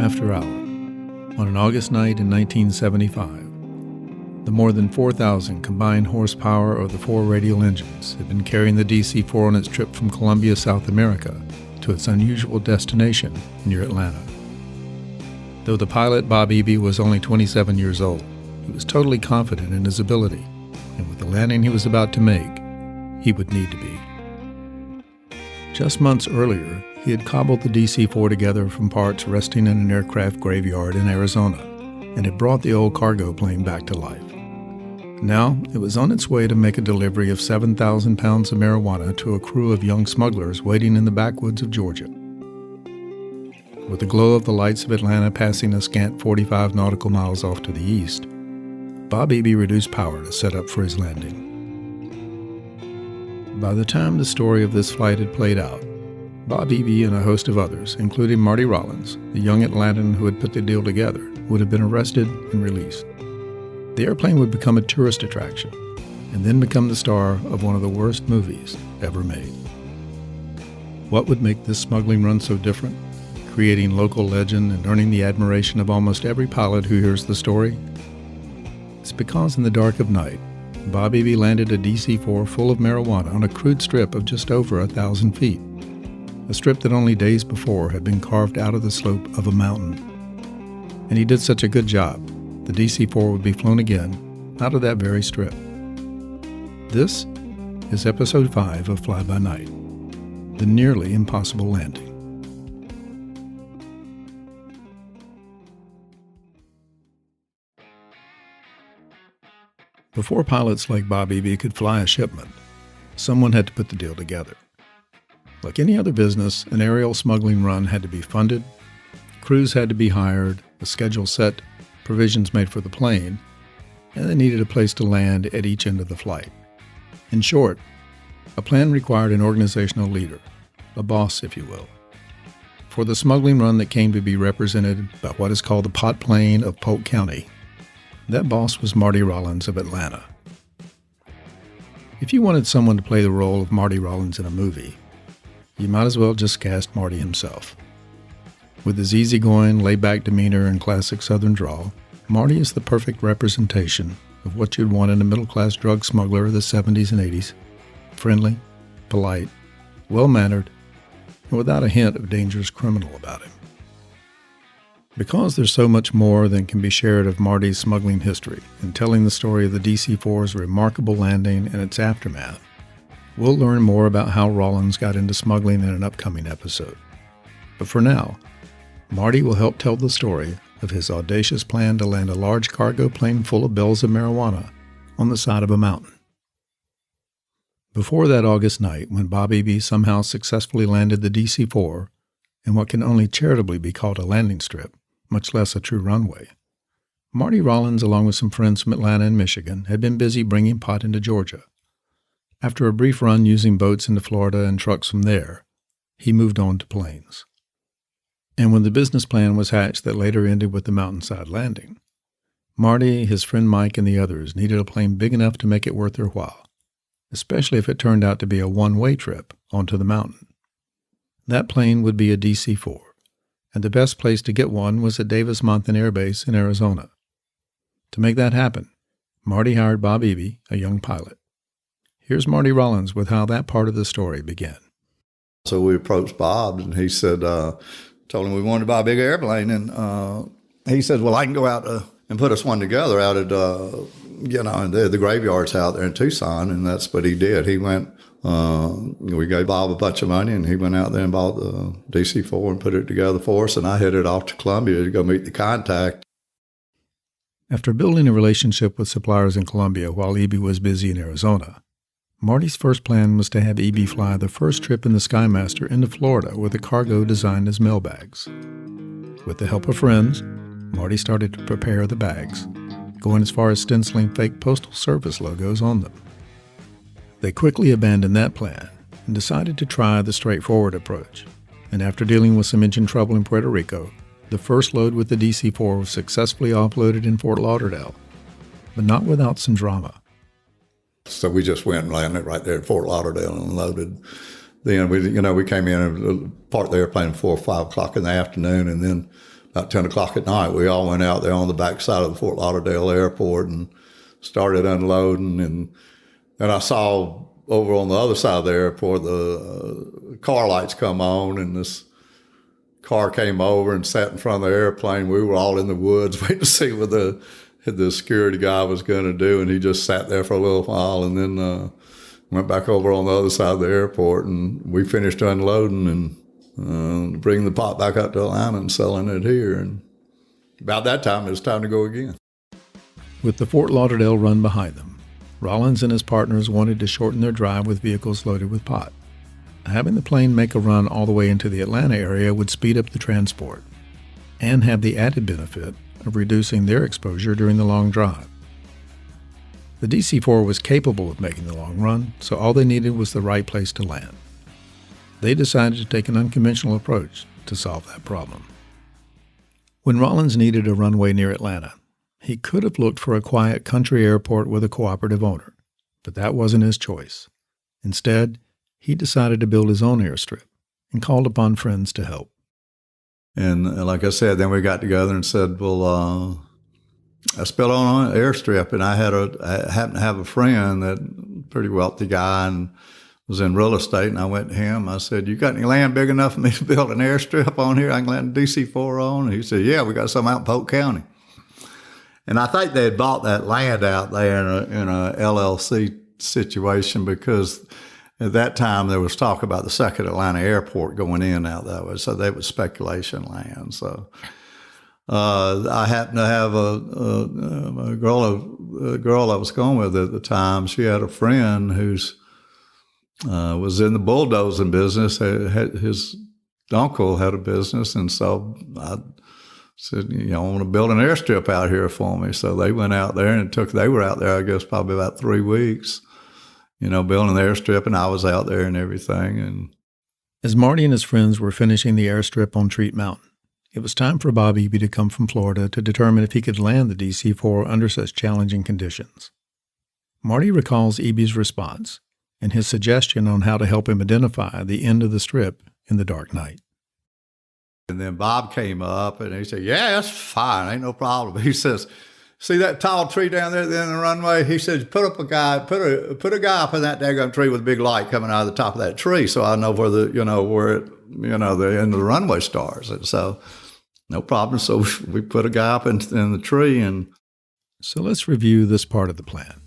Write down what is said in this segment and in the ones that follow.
after hour, on an August night in 1975, the more than 4,000 combined horsepower of the four radial engines had been carrying the DC-4 on its trip from Colombia, South America, to its unusual destination near Atlanta. Though the pilot, Bob Eby, was only 27 years old, he was totally confident in his ability, and with the landing he was about to make, he would need to be. Just months earlier, he had cobbled the DC-4 together from parts resting in an aircraft graveyard in Arizona, and had brought the old cargo plane back to life. Now, it was on its way to make a delivery of 7,000 pounds of marijuana to a crew of young smugglers waiting in the backwoods of Georgia. With the glow of the lights of Atlanta passing a scant 45 nautical miles off to the east, Bob Eby reduced power to set up for his landing. By the time the story of this flight had played out, Bob Eby and a host of others, including Marty Rollins, the young Atlantan who had put the deal together, would have been arrested and released. The airplane would become a tourist attraction, and then become the star of one of the worst movies ever made. What would make this smuggling run so different, creating local legend and earning the admiration of almost every pilot who hears the story? It's because in the dark of night, Bob Eby landed a DC-4 full of marijuana on a crude strip of just over 1,000 feet, a strip that only days before had been carved out of the slope of a mountain. And he did such a good job, the DC-4 would be flown again out of that very strip. This is Episode 5 of Fly By Night, the nearly impossible landing. Before pilots like Bob Eby could fly a shipment, someone had to put the deal together. Like any other business, an aerial smuggling run had to be funded, crews had to be hired, a schedule set, provisions made for the plane, and they needed a place to land at each end of the flight. In short, a plan required an organizational leader, a boss, if you will. For the smuggling run that came to be represented by what is called the Pot Plane of Polk County, that boss was Marty Rollins of Atlanta. If you wanted someone to play the role of Marty Rollins in a movie, you might as well just cast Marty himself. With his easygoing, laid-back demeanor and classic Southern drawl, Marty is the perfect representation of what you'd want in a middle-class drug smuggler of the 70s and 80s. Friendly, polite, well-mannered, and without a hint of dangerous criminal about him. Because there's so much more than can be shared of Marty's smuggling history in telling the story of the DC-4's remarkable landing and its aftermath, we'll learn more about how Rollins got into smuggling in an upcoming episode. But for now, Marty will help tell the story of his audacious plan to land a large cargo plane full of bales of marijuana on the side of a mountain. Before that August night, when Bob Eby somehow successfully landed the DC-4 in what can only charitably be called a landing strip, much less a true runway, Marty Rollins, along with some friends from Atlanta and Michigan, had been busy bringing pot into Georgia. After a brief run using boats into Florida and trucks from there, he moved on to planes. And when the business plan was hatched that later ended with the mountainside landing, Marty, his friend Mike, and the others needed a plane big enough to make it worth their while, especially if it turned out to be a one-way trip onto the mountain. That plane would be a DC-4, and the best place to get one was at Davis-Monthan Air Base in Arizona. To make that happen, Marty hired Bob Eby, a young pilot. Here's Marty Rollins with how that part of the story began. So we approached Bob, and he said, told him we wanted to buy a big airplane, and he said, well, I can go out and put us one together out at, the graveyards out there in Tucson, and that's what he did. He went, we gave Bob a bunch of money, and he went out there and bought the DC-4 and put it together for us, and I headed off to Columbia to go meet the contact. After building a relationship with suppliers in Colombia while Eby was busy in Arizona, Marty's first plan was to have Eby fly the first trip in the Skymaster into Florida with a cargo designed as mail bags. With the help of friends, Marty started to prepare the bags, going as far as stenciling fake Postal Service logos on them. They quickly abandoned that plan and decided to try the straightforward approach, and after dealing with some engine trouble in Puerto Rico, the first load with the DC-4 was successfully offloaded in Fort Lauderdale, but not without some drama. So we just went and landed right there at Fort Lauderdale and loaded. Then we came in and parked the airplane at 4 or 5 o'clock in the afternoon, and then about 10 o'clock at night, we all went out there on the backside of the Fort Lauderdale airport and started unloading. And I saw over on the other side of the airport, the car lights come on, and this car came over and sat in front of the airplane. We were all in the woods waiting to see what the security guy was going to do, and he just sat there for a little while and then went back over on the other side of the airport, and we finished unloading and bringing the pot back up to Atlanta and selling it here. And about that time, it was time to go again. With the Fort Lauderdale run behind them, Rollins and his partners wanted to shorten their drive with vehicles loaded with pot. Having the plane make a run all the way into the Atlanta area would speed up the transport and have the added benefit of reducing their exposure during the long drive. The DC-4 was capable of making the long run, so all they needed was the right place to land. They decided to take an unconventional approach to solve that problem. When Rollins needed a runway near Atlanta, he could have looked for a quiet country airport with a cooperative owner, but that wasn't his choice. Instead, he decided to build his own airstrip and called upon friends to help. And like I said, then we got together and said, well, let's build on an airstrip. And I happened to have a friend, that pretty wealthy guy, and was in real estate. And I went to him. I said, you got any land big enough for me to build an airstrip on here? I can land a DC-4 on? And he said, yeah, we got some out in Polk County. And I think they had bought that land out there in a LLC situation, because at that time there was talk about the second Atlanta airport going in out that way. So that was speculation land. So I happened to have a girl I was going with at the time. She had a friend who's was in the bulldozing business. His uncle had a business, and so I said, I want to build an airstrip out here for me. So they went out there, and they were out there, I guess, probably about 3 weeks, building the airstrip, and I was out there and everything. And as Marty and his friends were finishing the airstrip on Treat Mountain, it was time for Bob Eby to come from Florida to determine if he could land the DC-4 under such challenging conditions. Marty recalls Eby's response and his suggestion on how to help him identify the end of the strip in the dark night. And then Bob came up and he said, yeah, that's fine, ain't no problem. He says, see that tall tree down there at the end of the runway? He says, put a guy up in that daggone tree with a big light coming out of the top of that tree, so I know where the end of the runway starts. And so, no problem. So we put a guy up in the tree. And so let's review this part of the plan.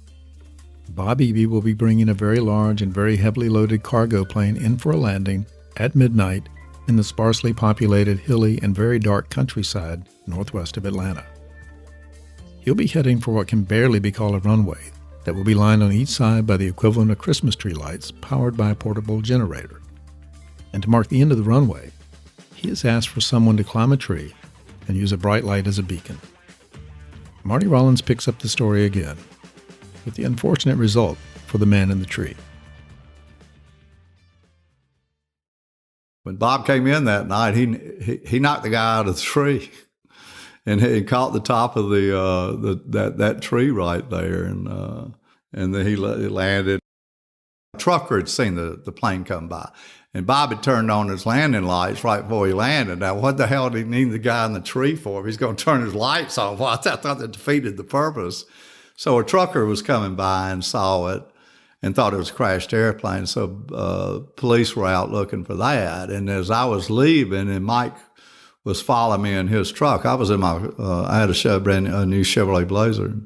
Bob Eby will be bringing a very large and very heavily loaded cargo plane in for a landing at midnight in the sparsely populated, hilly, and very dark countryside northwest of Atlanta. He'll be heading for what can barely be called a runway that will be lined on each side by the equivalent of Christmas tree lights powered by a portable generator. And to mark the end of the runway, he has asked for someone to climb a tree and use a bright light as a beacon. Marty Rollins picks up the story again, with the unfortunate result for the man in the tree. When Bob came in that night, he knocked the guy out of the tree, and he caught the top of that tree right there, and then he landed. A trucker had seen the plane come by, and Bob had turned on his landing lights right before he landed. Now, what the hell did he need the guy in the tree for? If he's going to turn his lights on, well, I thought that defeated the purpose. So a trucker was coming by and saw it and thought it was a crashed airplane. So police were out looking for that. And as I was leaving, and Mike was following me in his truck, I was in my, I had a new Chevrolet Blazer.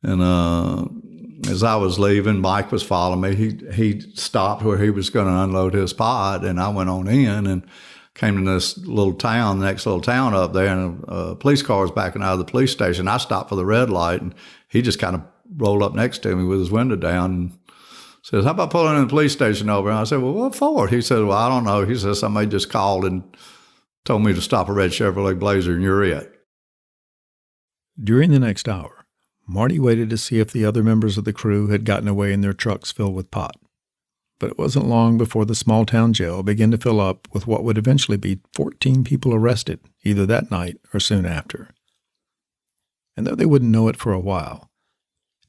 And as I was leaving, Mike was following me. He stopped where he was going to unload his pod, and I went on in and came to this little town, the next little town up there, and a police car was backing out of the police station. I stopped for the red light, and he just kind of rolled up next to me with his window down and says, how about pulling in the police station over? And I said, well, what for? He said, well, I don't know. He says, somebody just called and told me to stop a red Chevrolet Blazer, and you're it. During the next hour, Marty waited to see if the other members of the crew had gotten away in their trucks filled with pot. But it wasn't long before the small-town jail began to fill up with what would eventually be 14 people arrested, either that night or soon after. And though they wouldn't know it for a while,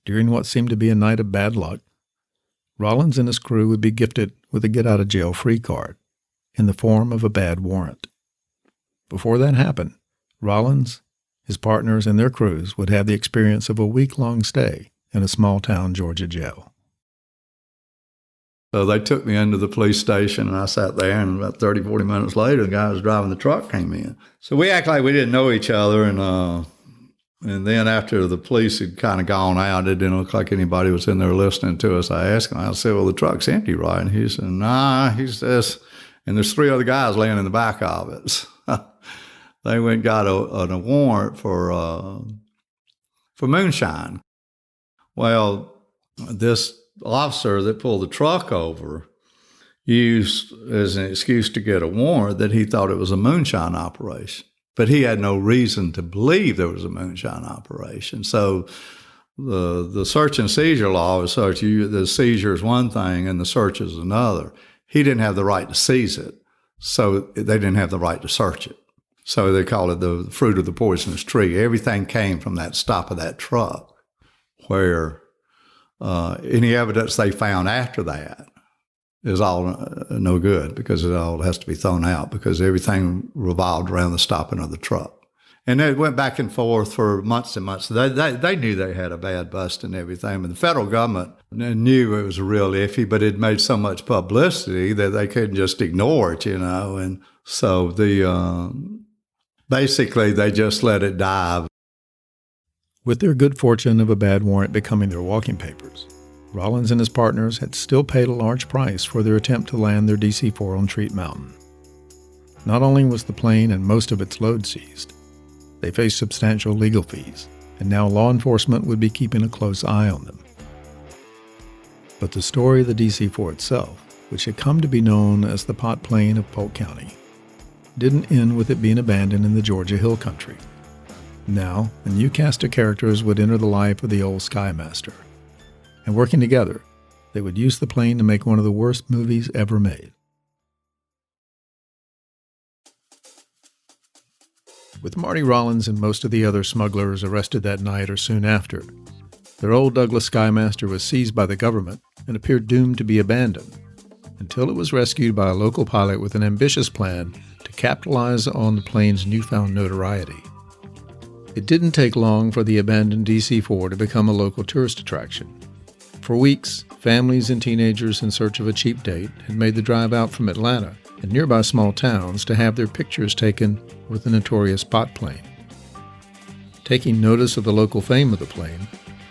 during what seemed to be a night of bad luck, Rollins and his crew would be gifted with a get-out-of-jail-free card in the form of a bad warrant. Before that happened, Rollins, his partners, and their crews would have the experience of a week-long stay in a small-town Georgia jail. So they took me into the police station, and I sat there, and about 30, 40 minutes later, the guy who was driving the truck came in. So we acted like we didn't know each other, and then after the police had kind of gone out, it didn't look like anybody was in there listening to us. I asked him, I said, well, the truck's empty, right? And he said, nah, he says, and there's 3 other guys laying in the back of it. They went and got a warrant for moonshine. Well, this officer that pulled the truck over used as an excuse to get a warrant that he thought it was a moonshine operation. But he had no reason to believe there was a moonshine operation. So the search and seizure law is such, the seizure is one thing and the search is another. He didn't have the right to seize it, so they didn't have the right to search it. So they call it the fruit of the poisonous tree. Everything came from that stop of that truck, where any evidence they found after that is all no good, because it all has to be thrown out, because everything revolved around the stopping of the truck. And it went back and forth for months and months. They knew they had a bad bust and everything, but the federal government knew it was real iffy, but it made so much publicity that they couldn't just ignore it, And so basically they just let it die. With their good fortune of a bad warrant becoming their walking papers, Rollins and his partners had still paid a large price for their attempt to land their DC-4 on Treat Mountain. Not only was the plane and most of its load seized, they faced substantial legal fees, and now law enforcement would be keeping a close eye on them. But the story of the DC-4 itself, which had come to be known as the Pot Plane of Polk County, didn't end with it being abandoned in the Georgia Hill Country. Now, a new cast of characters would enter the life of the old Skymaster, and working together, they would use the plane to make one of the worst movies ever made. With Marty Rollins and most of the other smugglers arrested that night or soon after, their old Douglas Skymaster was seized by the government and appeared doomed to be abandoned, until it was rescued by a local pilot with an ambitious plan to capitalize on the plane's newfound notoriety. It didn't take long for the abandoned DC-4 to become a local tourist attraction. For weeks, families and teenagers in search of a cheap date had made the drive out from Atlanta and nearby small towns to have their pictures taken with the notorious Pot Plane. Taking notice of the local fame of the plane,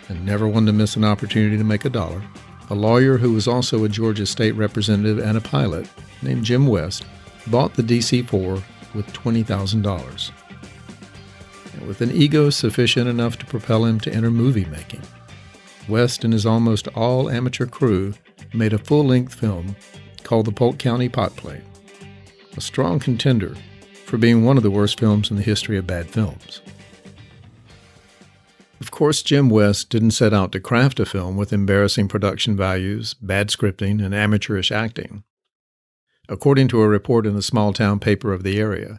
and never one to miss an opportunity to make a dollar, a lawyer who was also a Georgia state representative and a pilot, named Jim West, bought the DC-4 with $20,000. And with an ego sufficient enough to propel him to enter movie making, West and his almost all amateur crew made a full-length film called The Polk County Pot Plane, a strong contender for being one of the worst films in the history of bad films. Of course, Jim West didn't set out to craft a film with embarrassing production values, bad scripting, and amateurish acting. According to a report in the small-town paper of the area,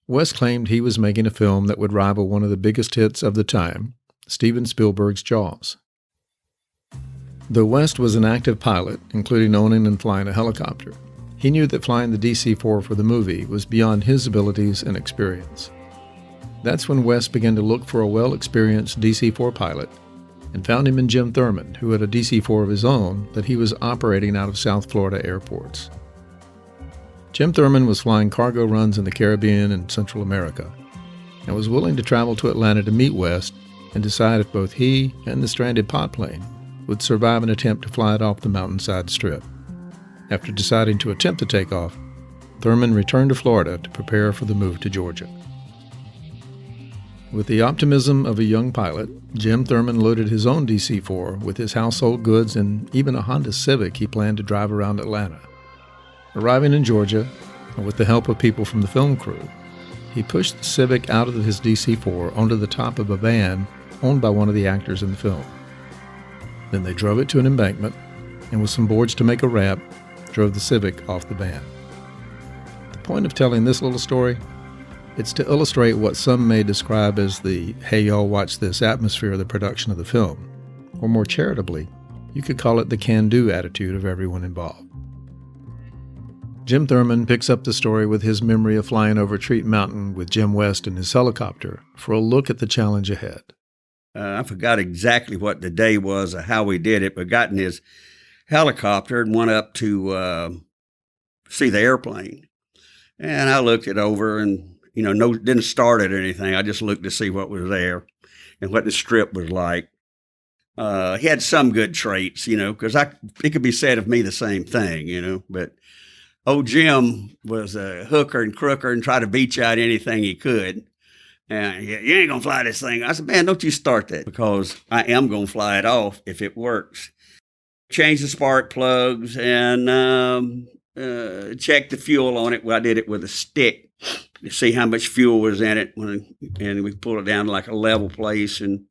West claimed he was making a film that would rival one of the biggest hits of the time, Steven Spielberg's Jaws. Though West was an active pilot, including owning and flying a helicopter, he knew that flying the DC-4 for the movie was beyond his abilities and experience. That's when West began to look for a well-experienced DC-4 pilot and found him in Jim Thurman, who had a DC-4 of his own that he was operating out of South Florida airports. Jim Thurman was flying cargo runs in the Caribbean and Central America and was willing to travel to Atlanta to meet West and decide if both he and the stranded pot plane would survive an attempt to fly it off the mountainside strip. After deciding to attempt the takeoff, Thurman returned to Florida to prepare for the move to Georgia. With the optimism of a young pilot, Jim Thurman loaded his own DC-4 with his household goods and even a Honda Civic he planned to drive around Atlanta. Arriving in Georgia, and with the help of people from the film crew, he pushed the Civic out of his DC-4 onto the top of a van owned by one of the actors in the film. Then they drove it to an embankment, and with some boards to make a ramp, drove the Civic off the van. The point of telling this little story? It's to illustrate what some may describe as the "hey y'all watch this" atmosphere of the production of the film, or more charitably, you could call it the can-do attitude of everyone involved. Jim Thurman picks up the story with his memory of flying over Treat Mountain with Jim West in his helicopter for a look at the challenge ahead. I forgot exactly what the day was or how we did it, but got in his helicopter and went up to see the airplane. And I looked it over and, didn't start it or anything. I just looked to see what was there and what the strip was like. He had some good traits, because it could be said of me the same thing, but old Jim was a hooker and crooker and tried to beat you out anything he could. And you ain't going to fly this thing. I said, man, don't you start that, because I am going to fly it off if it works. Change the spark plugs and check the fuel on it. Well, I did it with a stick to see how much fuel was in it, and we pulled it down to like a level place, and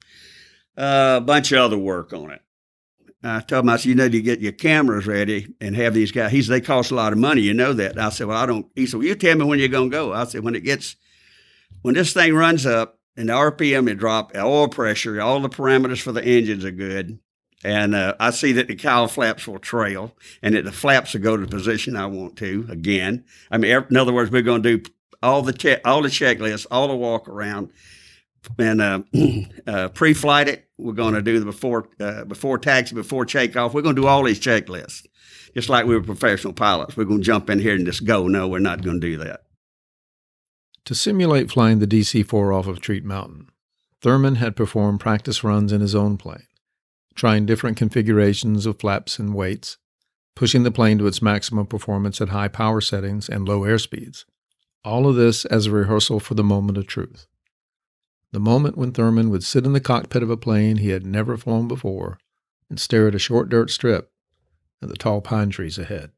a bunch of other work on it. I told him, I said, you need to get your cameras ready and have these guys. They cost a lot of money, you know that. And I said, well, I don't. He said, well, you tell me when you're going to go. I said, when this thing runs up and the RPM is dropped, oil pressure, all the parameters for the engines are good, and I see that the cowl flaps will trail and that the flaps will go to the position I want to again. I mean, in other words, we're going to do all the checklists, all the walk around, and pre-flight it. We're going to do the before taxi, before takeoff. We're going to do all these checklists, just like we were professional pilots. We're going to jump in here and just go. No, we're not going to do that. To simulate flying the DC-4 off of Treat Mountain, Thurman had performed practice runs in his own plane, trying different configurations of flaps and weights, pushing the plane to its maximum performance at high power settings and low airspeeds. All of this as a rehearsal for the moment of truth. The moment when Thurman would sit in the cockpit of a plane he had never flown before and stare at a short dirt strip and the tall pine trees ahead.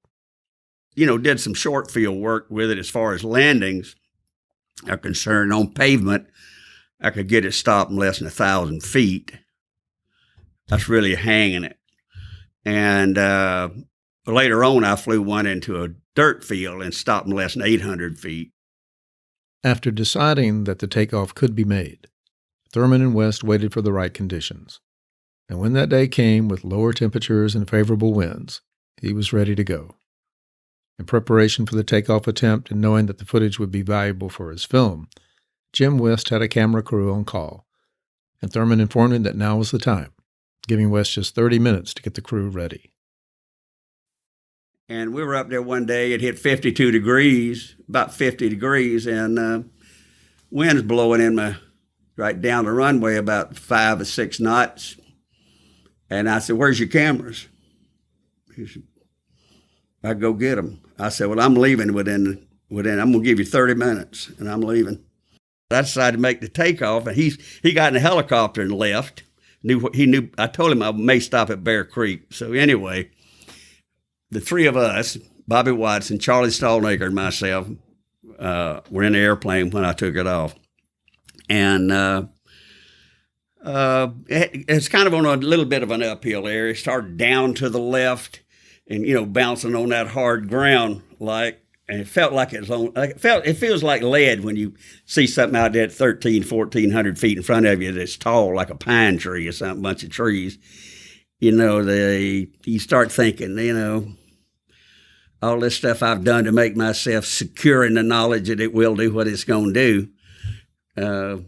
Did some short field work with it as far as landings are concerned. On pavement, I could get it stopped in less than 1,000 feet. That's really hanging it. And later on, I flew one into a dirt field and stopped in less than 800 feet. After deciding that the takeoff could be made, Thurman and West waited for the right conditions. And when that day came with lower temperatures and favorable winds, he was ready to go. In preparation for the takeoff attempt and knowing that the footage would be valuable for his film, Jim West had a camera crew on call, and Thurman informed him that now was the time, giving West just 30 minutes to get the crew ready. And we were up there one day, it hit 52 degrees, about 50 degrees, and wind's blowing right down the runway about 5 or 6 knots. And I said, where's your cameras? He said, I go get them. I said, well, I'm leaving within I'm going to give you 30 minutes, and I'm leaving. I decided to make the takeoff, and he got in a helicopter and left. He knew. I told him I may stop at Bear Creek. So anyway, the three of us, Bobby Watson, Charlie Stallnaker, and myself, were in the airplane when I took it off. And it's kind of on a little bit of an uphill area. It started down to the left and, bouncing on that hard ground and it felt like it was on, it feels like lead when you see something out there at 1,400 feet in front of you that's tall, like a pine tree or something, bunch of trees. You start thinking, all this stuff I've done to make myself secure in the knowledge that it will do what it's going to do.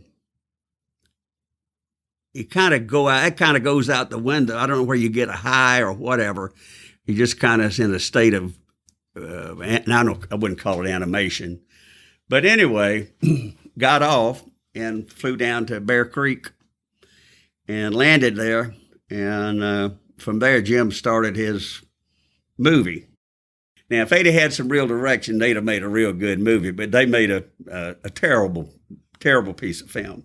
It kind of goes out the window. I don't know where you get a high or whatever. You just kind of in a state of, and I wouldn't call it animation. But anyway, got off and flew down to Bear Creek and landed there. And from there, Jim started his movie. Now, if they'd have had some real direction, they'd have made a real good movie, but they made a terrible, terrible piece of film.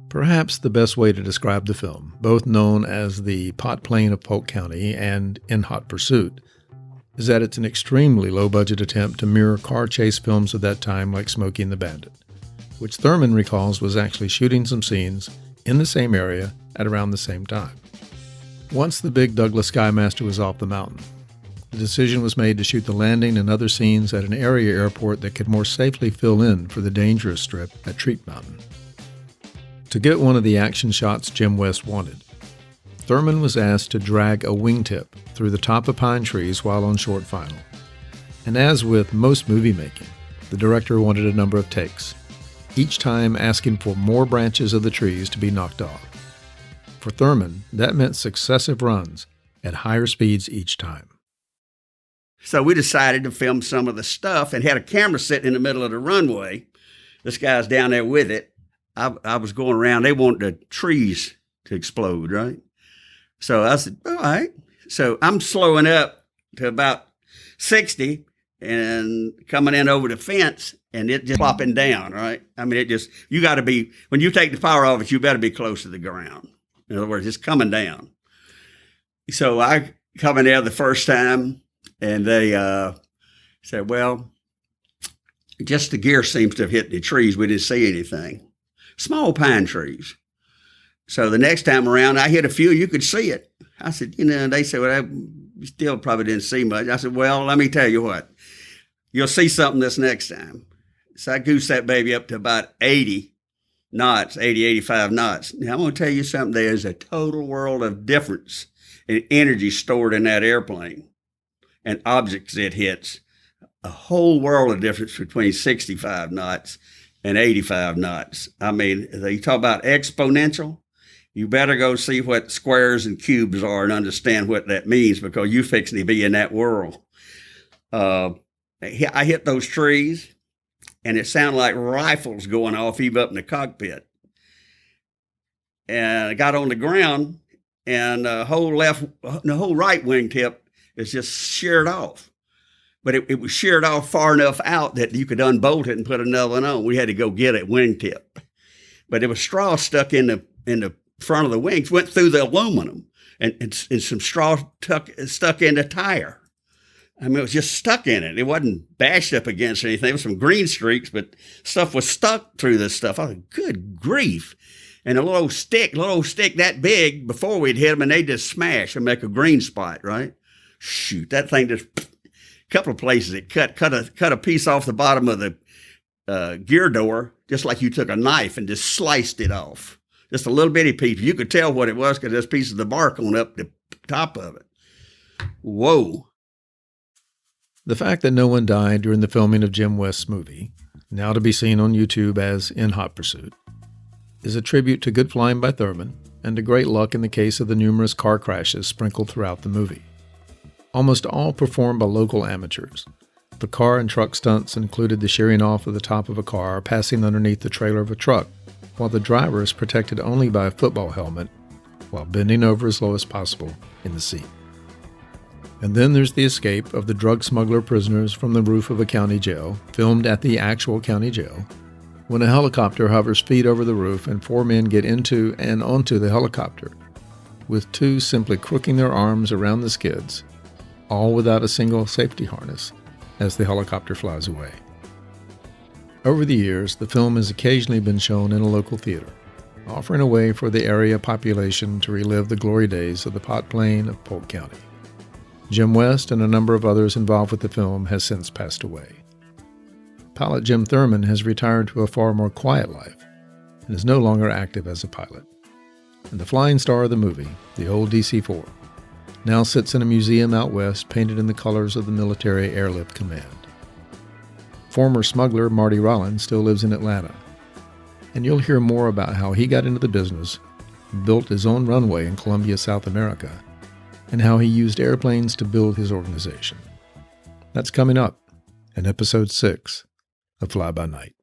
Perhaps the best way to describe the film, both known as The Pot Plane of Polk County and In Hot Pursuit, is that it's an extremely low-budget attempt to mirror car chase films of that time like Smokey and the Bandit, which Thurman recalls was actually shooting some scenes in the same area at around the same time. Once the big Douglas Skymaster was off the mountain, the decision was made to shoot the landing and other scenes at an area airport that could more safely fill in for the dangerous strip at Treat Mountain. To get one of the action shots Jim West wanted, Thurman was asked to drag a wingtip through the top of pine trees while on short final, And as with most movie making, the director wanted a number of takes, each time asking for more branches of the trees to be knocked off. For Thurman, that meant successive runs at higher speeds each time. So we decided to film some of the stuff and had a camera sitting in the middle of the runway. This guy's down there with it. I was going around. They wanted the trees to explode, right? So I said, all right. So I'm slowing up to about 60 and coming in over the fence, and it just plopping down, right? I mean, it just, you got to be, when you take the power off it, you better be close to the ground. In other words, it's coming down. So I come in there the first time, and they said, well, just the gear seems to have hit the trees. We didn't see anything. Small pine trees. So the next time around, I hit a few, you could see it. I said, they said, well, I still probably didn't see much. I said, well, let me tell you what. You'll see something this next time. So I goosed that baby up to about 80 knots, 80, 85 knots. Now, I'm going to tell you something. There's a total world of difference in energy stored in that airplane and objects it hits. A whole world of difference between 65 knots and 85 knots. I mean, you talk about exponential. You better go see what squares and cubes are and understand what that means, because you're fixing to be in that world. I hit those trees, and it sounded like rifles going off even up in the cockpit. And I got on the ground, and the whole right wingtip is just sheared off. But it was sheared off far enough out that you could unbolt it and put another one on. We had to go get a wingtip. But there was straw stuck in the front of the wings, went through the aluminum, and some straw stuck in the tire. I mean, it was just stuck in it. It wasn't bashed up against anything. There was some green streaks, but stuff was stuck through this stuff. I thought, good grief. And a little stick that big, before we'd hit them, and they just smash and make a green spot, right? Shoot, that thing just, a couple of places it cut a piece off the bottom of the gear door, just like you took a knife and just sliced it off. Just a little bitty piece. You could tell what it was because there's pieces of the bark on up the top of it. Whoa. The fact that no one died during the filming of Jim West's movie, now to be seen on YouTube as In Hot Pursuit, is a tribute to good flying by Thurman and to great luck in the case of the numerous car crashes sprinkled throughout the movie. Almost all performed by local amateurs. The car and truck stunts included the shearing off of the top of a car passing underneath the trailer of a truck, while the driver is protected only by a football helmet while bending over as low as possible in the seat. And then there's the escape of the drug smuggler prisoners from the roof of a county jail, filmed at the actual county jail, when a helicopter hovers feet over the roof and 4 men get into and onto the helicopter, with 2 simply crooking their arms around the skids, all without a single safety harness, as the helicopter flies away. Over the years, the film has occasionally been shown in a local theater, offering a way for the area population to relive the glory days of the Pot Plain of Polk County. Jim West and a number of others involved with the film has since passed away. Pilot Jim Thurman has retired to a far more quiet life and is no longer active as a pilot. And the flying star of the movie, the old DC-4, now sits in a museum out west painted in the colors of the Military Airlift Command. Former smuggler Marty Rollins still lives in Atlanta, and you'll hear more about how he got into the business, built his own runway in Colombia, South America, and how he used airplanes to build his organization. That's coming up in Episode 6 of Fly By Night.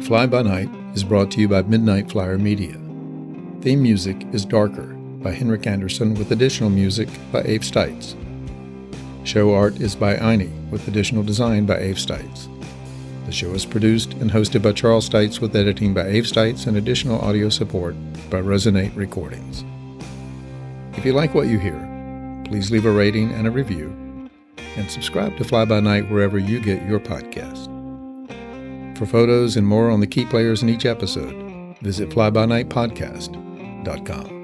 Fly By Night is brought to you by Midnight Flyer Media. Theme music is Darker by Henrik Anderson with additional music by Abe Stites. Show art is by Einie with additional design by Abe Stites. The show is produced and hosted by Charles Stites with editing by Abe Stites and additional audio support by Resonate Recordings. If you like what you hear, please leave a rating and a review, and subscribe to Fly By Night wherever you get your podcast. For photos and more on the key players in each episode, visit flybynightpodcast.com.